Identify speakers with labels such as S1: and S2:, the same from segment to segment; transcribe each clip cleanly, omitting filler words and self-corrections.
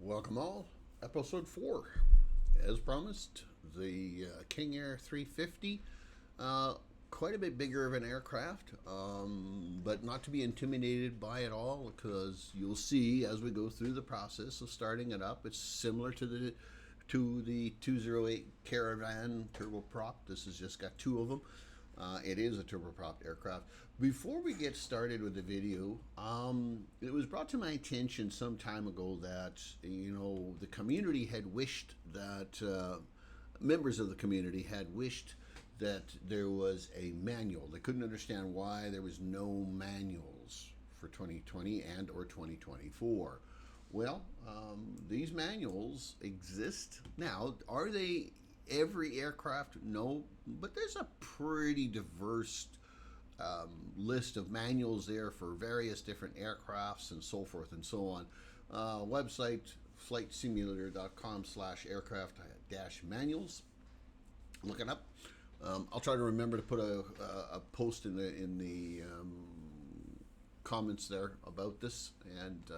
S1: Welcome all, episode 4. As promised, the KingAir 350, quite a bit bigger of an aircraft, but not to be intimidated by it all, because you'll see as we go through the process of starting it up, it's similar to the 208 Caravan turboprop. This has just got two of them. It is a turboprop aircraft. Before we get started with the video, it was brought to my attention some time ago that, the community had wished that, members of the community had wished that there was a manual. They couldn't understand why there was no manuals for 2020 and or 2024. Well, these manuals exist now. Are they every aircraft? No, but there's a pretty diverse list of manuals there for various different aircrafts and so forth and so on. Website flightsimulator.com/aircraft-manuals. Look it up. I'll try to remember to put a post in the comments there about this, and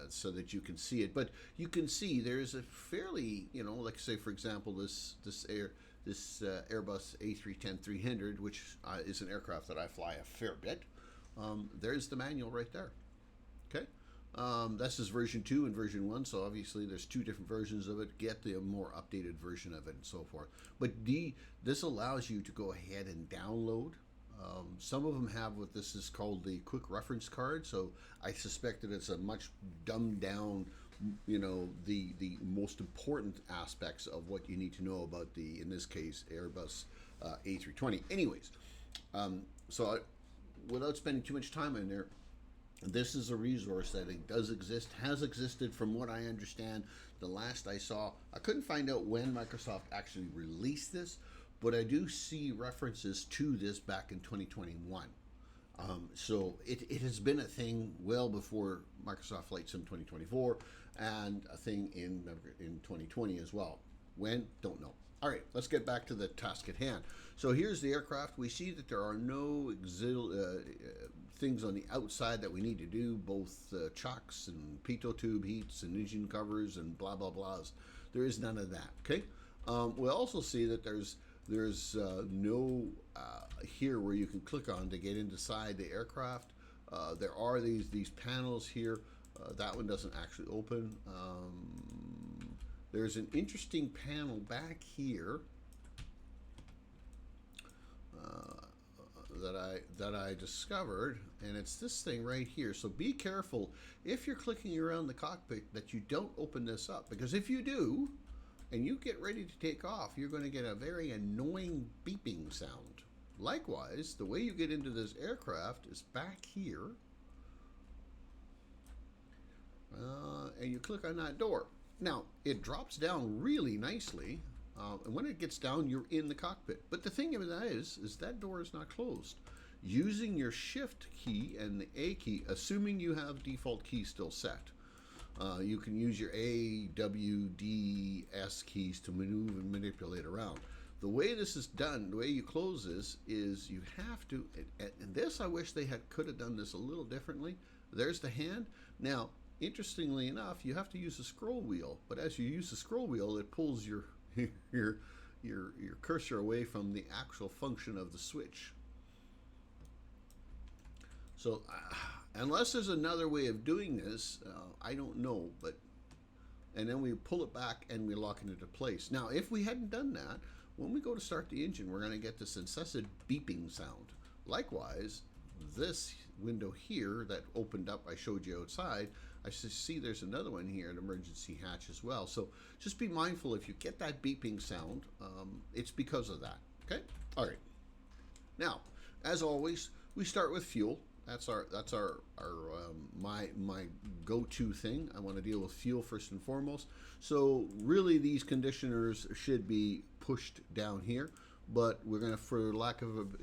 S1: so that you can see it. But you can see there's a fairly, like say for example this Airbus A310-300, which is an aircraft that I fly a fair bit. There's the manual right there. Okay, this is version 2 and version 1, so obviously there's two different versions of it. Get the more updated version of it and so forth. But this allows you to go ahead and download. Some of them have what this is called the quick reference card, so I suspect that it's a much dumbed down, the most important aspects of what you need to know about in this case, Airbus A320. Anyways, without spending too much time in there, this is a resource that it does exist, has existed from what I understand. The last I saw, I couldn't find out when Microsoft actually released this, but I do see references to this back in 2021. So it has been a thing well before Microsoft Flight Sim 2024, and a thing in 2020 as well. When? Don't know. All right, let's get back to the task at hand. So here's the aircraft. We see that there are no things on the outside that we need to do, both chocks and pitot tube heats and engine covers and blah, blah, blahs. There is none of that, okay? We also see that there's no here where you can click on to get inside the aircraft. There are these panels here. That one doesn't actually open. There's an interesting panel back here that I discovered, and it's this thing right here. So be careful if you're clicking around the cockpit that you don't open this up, because if you do and you get ready to take off, you're going to get a very annoying beeping sound. Likewise, the way you get into this aircraft is back here, and you click on that door. Now, it drops down really nicely, and when it gets down, you're in the cockpit. But the thing of that is that door is not closed. Using your Shift key and the A key, assuming you have default keys still set, you can use your A, W, D, S keys to maneuver and manipulate around. The way this is done, the way you close this, is you have to, and this I wish they could have done this a little differently. There's the hand. Now, interestingly enough, you have to use the scroll wheel, but as you use the scroll wheel, it pulls your cursor away from the actual function of the switch. So, unless there's another way of doing this, I don't know, and then we pull it back and we lock it into place. Now, if we hadn't done that, when we go to start the engine, we're going to get this incessant beeping sound. Likewise, this window here that opened up, I showed you outside, I see there's another one here, an emergency hatch as well. So just be mindful if you get that beeping sound, it's because of that, okay? All right. Now, as always, we start with fuel. That's my go-to thing. I want to deal with fuel first and foremost. So really, these conditioners should be pushed down here, but we're gonna, for lack of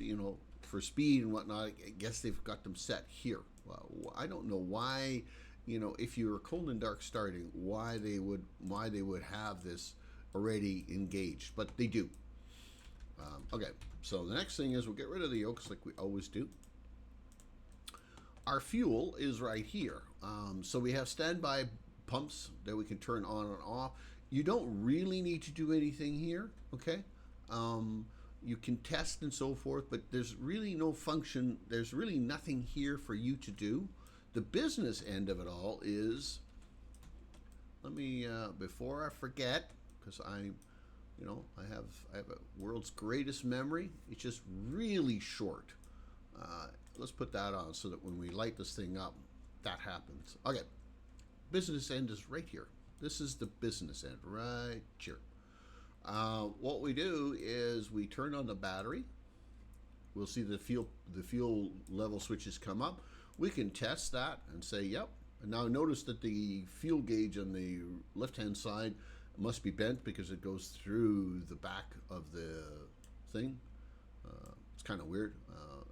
S1: for speed and whatnot, I guess they've got them set here. Well, I don't know why, if you were cold and dark starting, why they would have this already engaged, but they do. Okay, so the next thing is we'll get rid of the yolks like we always do. Our fuel is right here. So we have standby pumps that we can turn on and off. You don't really need to do anything here, okay? You can test and so forth, but there's really no function. There's really nothing here for you to do. The business end of it all is, let me, before I forget, because I have a world's greatest memory. It's just really short. Let's put that on so that when we light this thing up, that happens. Okay, business end is right here. This is the business end right here. What we do is we turn on the battery. We'll see the fuel level switches come up. We can test that and say, yep. And now notice that the fuel gauge on the left-hand side must be bent because it goes through the back of the thing. It's kind of weird.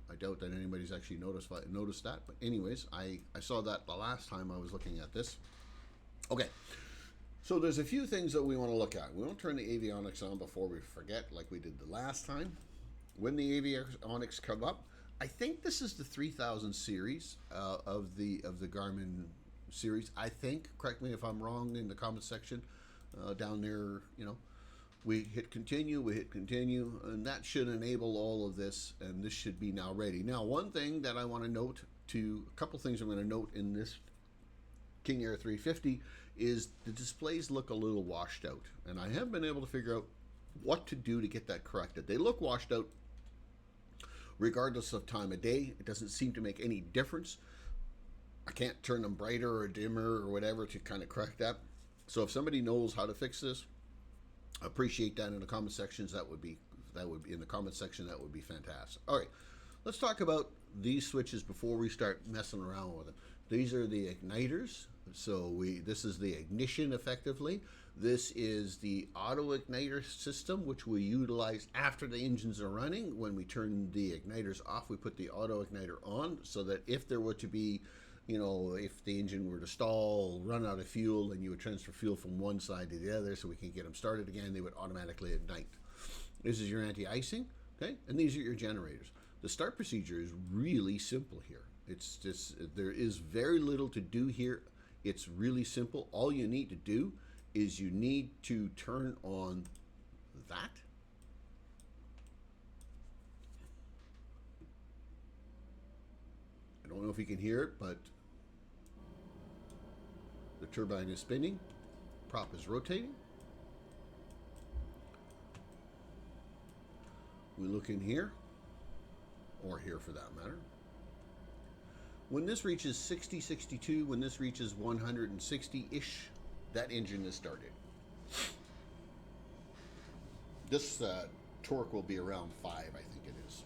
S1: I doubt that anybody's actually noticed that. But anyways, I saw that the last time I was looking at this. Okay. So there's a few things that we want to look at. We won't turn the avionics on before we forget, like we did the last time. When the avionics come up, I think this is the 3000 series of the Garmin series. I think. Correct me if I'm wrong in the comment section down there. We hit continue, and that should enable all of this, and this should be now ready. Now, one thing that I want to note, a couple things I'm going to note in this KingAir 350 is the displays look a little washed out, and I haven't been able to figure out what to do to get that corrected. They look washed out regardless of time of day. It doesn't seem to make any difference. I can't turn them brighter or dimmer or whatever to kind of correct that. So if somebody knows how to fix this, I appreciate that in the comment sections. That would be in the comment section. That would be fantastic. All right, let's talk about these switches before we start messing around with them. These are the igniters. So this is the ignition effectively. This is the auto igniter system, which we utilize after the engines are running. When we turn the igniters off, we put the auto igniter on so that if there were to be, if the engine were to stall, run out of fuel, and you would transfer fuel from one side to the other so we can get them started again, they would automatically ignite. This is your anti-icing, okay? And these are your generators. The start procedure is really simple here. It's just, there is very little to do here. It's really simple. All you need to do is you need to turn on that. I don't know if you can hear it, but the turbine is spinning, prop is rotating. We look in here, or here for that matter. When this reaches 60, 62, when this reaches 160-ish, that engine is started. This torque will be around 5, I think it is.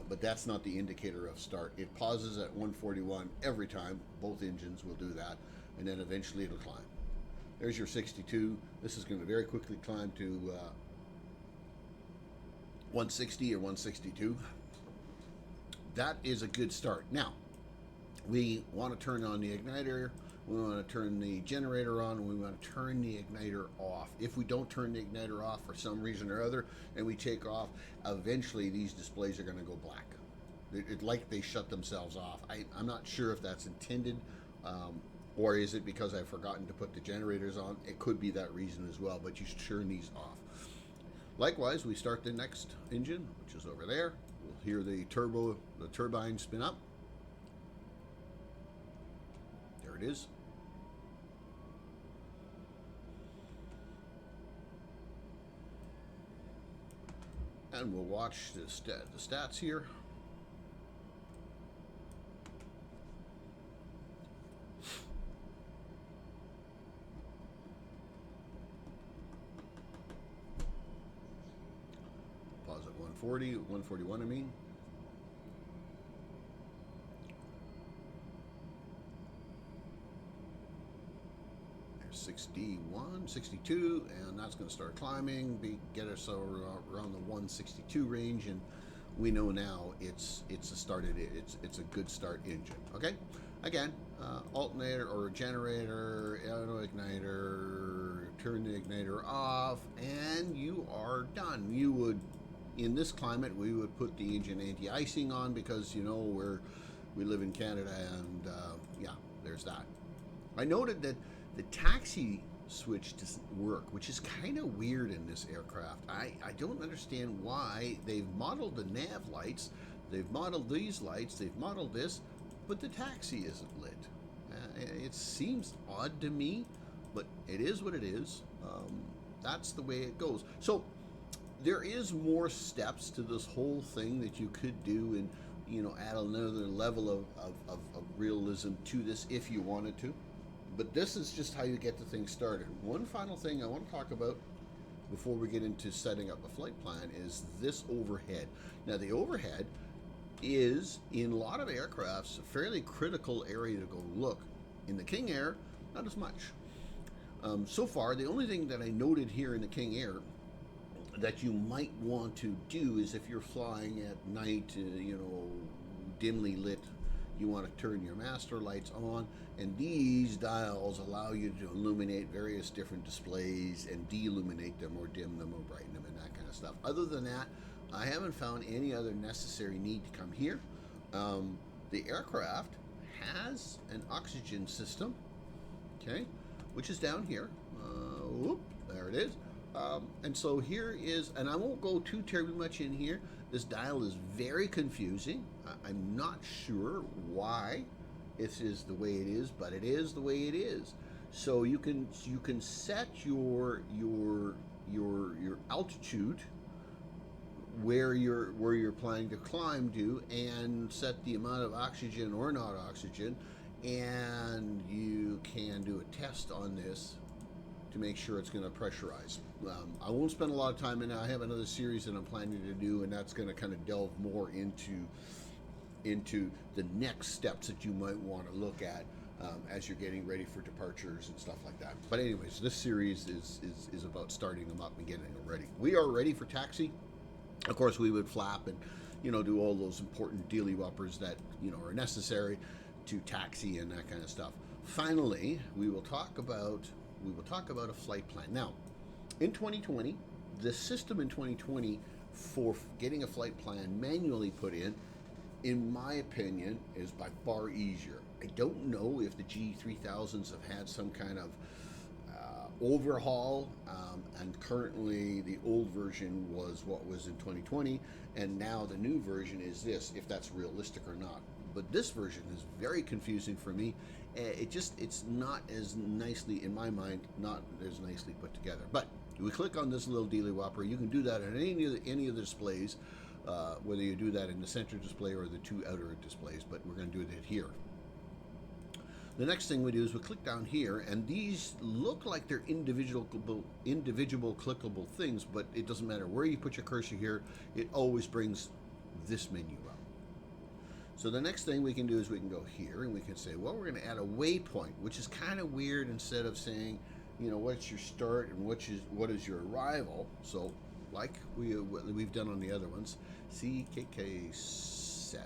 S1: But that's not the indicator of start. It pauses at 141 every time. Both engines will do that, and then eventually it'll climb. There's your 62. This is going to very quickly climb to 160 or 162. That is a good start. Now, we want to turn on the igniter, we want to turn the generator on, and we want to turn the igniter off. If we don't turn the igniter off for some reason or other, and we take off, eventually these displays are going to go black. It's like they shut themselves off. I'm not sure if that's intended, or is it because I've forgotten to put the generators on. It could be that reason as well, but you should turn these off. Likewise, we start the next engine, which is over there. We'll hear the turbine spin up. There it is. And we'll watch the stats here. Pause at 141 I mean. There's 61, 62, and that's going to start climbing, get us around the 162 range, and we know now it's a good start engine. Okay, again, alternator or generator, auto igniter, turn the igniter off, and you are done. You would, in this climate, we would put the engine anti-icing on because we live in Canada, and yeah, there's that. I noted that The taxi switch doesn't work, which is kind of weird in this aircraft. I don't understand why. They've modeled the nav lights, they've modeled these lights, they've modeled this, but the taxi isn't lit. It seems odd to me, but it is what it is. That's the way it goes. So there is more steps to this whole thing that you could do and, you know, add another level of realism to this if you wanted to. But this is just how you get the thing started. One final thing I want to talk about before we get into setting up a flight plan is this overhead. Now the overhead is, in a lot of aircrafts, a fairly critical area to go look. In the KingAir, not as much. So far, the only thing that I noted here in the KingAir that you might want to do is if you're flying at night, you know, dimly lit, you want to turn your master lights on, and these dials allow you to illuminate various different displays and de-illuminate them or dim them or brighten them and that kind of stuff. Other than that, I haven't found any other necessary need to come here. The aircraft has an oxygen system, okay, which is down here. Whoop, there it is. And so here is, and I won't go too terribly much in here. This dial is very confusing. I'm not sure why this is the way it is, but it is the way it is. So you can set your altitude where you're planning to climb to, and set the amount of oxygen or not oxygen, and you can do a test on this to make sure it's going to pressurize. I won't spend a lot of time in it. I have another series that I'm planning to do, and that's going to kind of delve more into the next steps that you might want to look at as you're getting ready for departures and stuff like that. But anyways, this series is about starting them up and getting them ready. We are ready for taxi. Of course, we would flap and, you know, do all those important dealy whoppers that, you know, are necessary to taxi and that kind of stuff. Finally, we will talk about a flight plan. Now, in 2020, the system in 2020 for getting a flight plan manually put in my opinion, is by far easier. I don't know if the G3000s have had some kind of overhaul, and currently the old version was what was in 2020, and now the new version is this, if that's realistic or not. But this version is very confusing for me. It's not as nicely, in my mind, not as nicely put together. But if we click on this little dealy whopper, you can do that on any of the displays, whether you do that in the center display or the two outer displays, but we're going to do it here. The next thing we do is we click down here, and these look like they're individual clickable things, but it doesn't matter where you put your cursor here, it always brings this menu up. So the next thing we can do is we can go here and we can say, well, we're going to add a waypoint, which is kind of weird instead of saying, you know, what's your start and what is your arrival. So like we've done on the other ones, CKK7,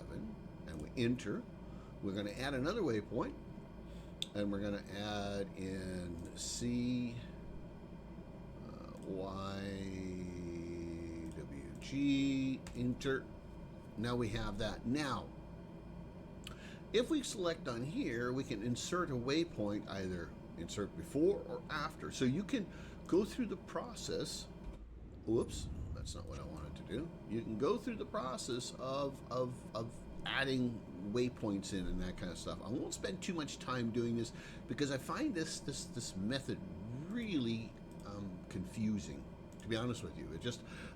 S1: and we enter. We're going to add another waypoint, and we're going to add in YWG, enter. Now we have that. Now, if we select on here, we can insert a waypoint, either insert before or after. So you can go through the process. Whoops, that's not what I wanted to do. You can go through the process of adding waypoints in and that kind of stuff. I won't spend too much time doing this because I find this method really confusing, to be honest with you.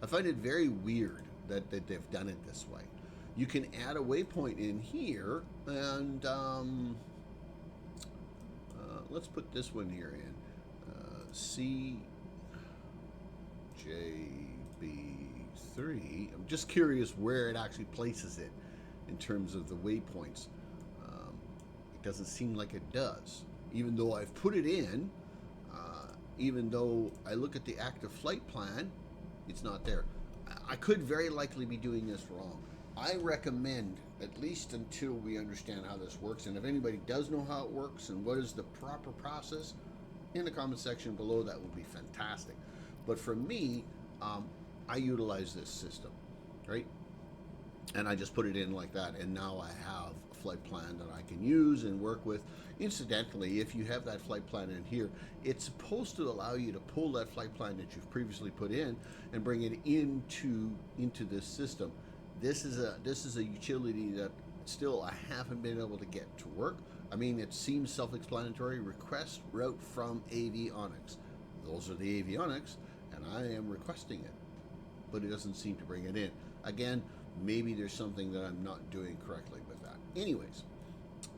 S1: I find it very weird that they've done it this way. You can add a waypoint in here, and let's put this one here in, CJB3. I'm just curious where it actually places it in terms of the waypoints. It doesn't seem like it does, even though I've put it in. Even though I look at the active flight plan, it's not there. I could very likely be doing this wrong. I recommend, at least until we understand how this works, and if anybody does know how it works and what is the proper process, in the comment section below, that would be fantastic. But for me, I utilize this system, right? and I just put it in like that, and now I have a flight plan that I can use and work with. Incidentally, if you have that flight plan in here, it's supposed to allow you to pull that flight plan that you've previously put in and bring it into this system. This is a utility that still I haven't been able to get to work. I mean, it seems self-explanatory. Request route from Avionics. Those are the Avionics, and I am requesting it, but it doesn't seem to bring it in. Again, maybe there's something that I'm not doing correctly with that. Anyways,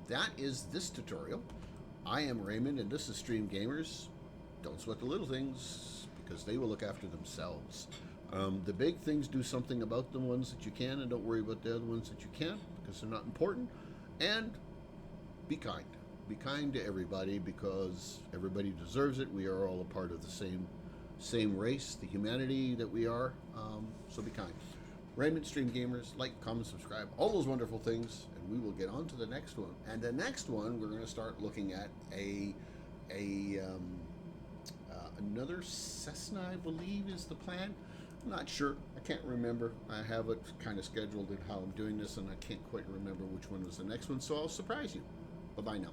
S1: that is this tutorial. I am Raymond, and this is Stream Gamers. Don't sweat the little things, because they will look after themselves. The big things, do something about the ones that you can, and don't worry about the other ones that you can't, because they're not important. And be kind. Be kind to everybody, because everybody deserves it. We are all a part of the same race, the humanity that we are. So be kind. Raymond, Stream Gamers, like, comment, subscribe, all those wonderful things, and we will get on to the next one. And the next one, we're going to start looking at another Cessna, I believe, is the plan. I'm not sure. I can't remember. I have it kind of scheduled in how I'm doing this, and I can't quite remember which one was the next one, so I'll surprise you. Bye-bye now.